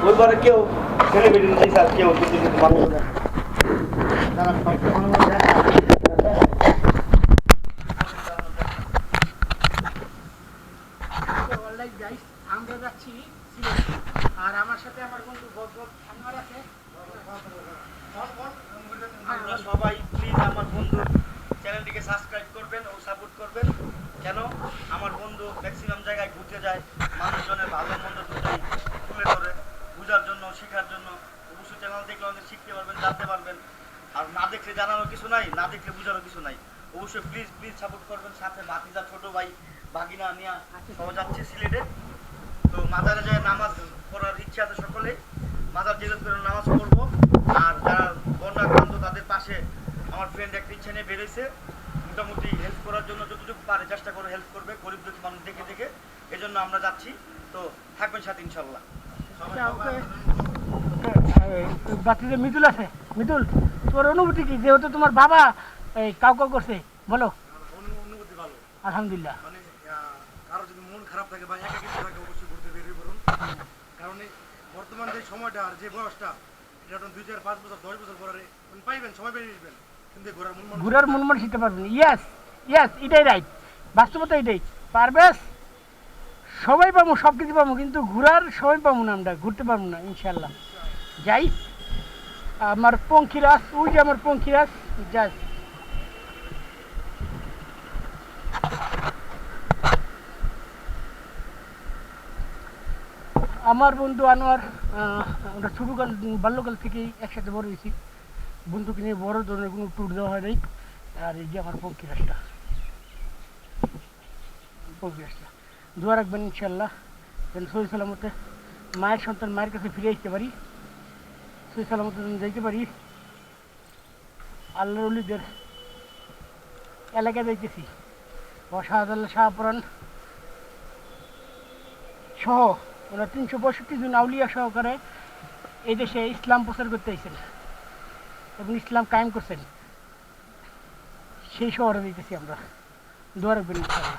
ওইবারে কেউ সেলিব্রিটি নেই স্যার, কেউ কিছু কিছু মানুষ আমরা যাচ্ছি আর আমার সাথে আমার বন্ধু আনোয়ার আছে। আমরা সবাই প্লিজ আমার বন্ধুর চ্যানেলটিকে সাবস্ক্রাইব করবেন ও সাপোর্ট করবেন। কেন আমার বন্ধু ম্যাক্সিমাম জায়গায় ঘুরতে যায়, মানুষজনের ভালো মন্দ দুটোই তুলে ধরে বোঝার জন্য, শেখার জন্য। অবশ্যই চ্যানেল দেখলে অনেক শিখতে পারবেন, জানতে পারবেন। আর না দেখলে জানানোর কিছু নাই, না দেখলে বোঝারও কিছু নাই। অবশ্যই প্লিজ প্লিজ সাপোর্ট করবেন। সাথে ভাতিজা, ছোট ভাই, ভাগিনা নিয়ে সবাই যাচ্ছে সিলেটে। তো মাজারে যায় নামাজ পড়ার ইচ্ছা আছে সকলেই, মাজার জিজ্ঞেস করে নামাজ পড়বো। আর যারা বন্যাক্রান্ত তাদের পাশে আমার ফ্রেন্ড একটা ইচ্ছা নিয়ে বেরোইছে, মোটামুটি হেল্প করার জন্য যতটুকু পারে চেষ্টা করে হেল্প করবে, গরিব দুঃখী মানুষ দেখে দেখে। এই জন্য আমরা যাচ্ছি। তো থাকবেন সাথে ইনশাল্লাহ। বাড়িতে মিতুল আছে। মিতুল, তোর অনুভূতি কি, যেহেতু তোমার বাবা এই কাউ করছে, বলো। অনুভূতি ভালো, আলহামদুলিল্লাহ। মানে কারো যদি মন খারাপ থাকে বা একাকিত্ব থাকে অবশ্যই ঘুরতে বেরিয়ে পড়ুন। কারণ এই বর্তমান যে সময়টা আর যে বয়সটা, এটা 2, 4, 5 বছর 10 বছর পরে পাইবেন, সময় পেয়ে আসবেন, কিন্তু ঘুরার মন শিখতে পারবেন। ইয়েস ইয়েস, এটাই রাইট, বাস্তবতা এটাই। পারবেস সবাই পাবো, সব কিছু পাবো, কিন্তু ঘুরার সবাই পাবো না, আমরা ঘুরতে পারবো না ইনশাল্লাহ। যাই, আমার পঙ্খিরাজ, ওই যে আমার পঙ্খিরাজ যাই। আমার বন্ধু আনোয়ার, আমরা ছোটোকাল বাল্যকাল থেকেই একসাথে বড় হয়েছি। বন্ধুকে নিয়ে বড় ধরনের কোনো ট্যুর দেওয়া হয় নাই। আর এই যে আমার পঙ্খিরাজটা, পঙ্খিরাজটা দোয়া রাখবেন ইনশাল্লাহ, যেন সহি সালামতে মায়ের সন্তান মায়ের কাছে ফিরে আসতে পারি, সহি সালামতে যেন যাইতে পারি। আল্লাহর ওলিদের এলাকায় যাইতেছি, শাহজাল্লাহ শাহপুরাণ সহ ওনার 365 জন আউলিয়া সহকারে এই দেশে ইসলাম প্রচার করতে আইছেন এবং ইসলাম কায়েম করছেন। সেই শহরে দিতেছি আমরা, দোয়া রাখবেন ইনশাআল্লাহ।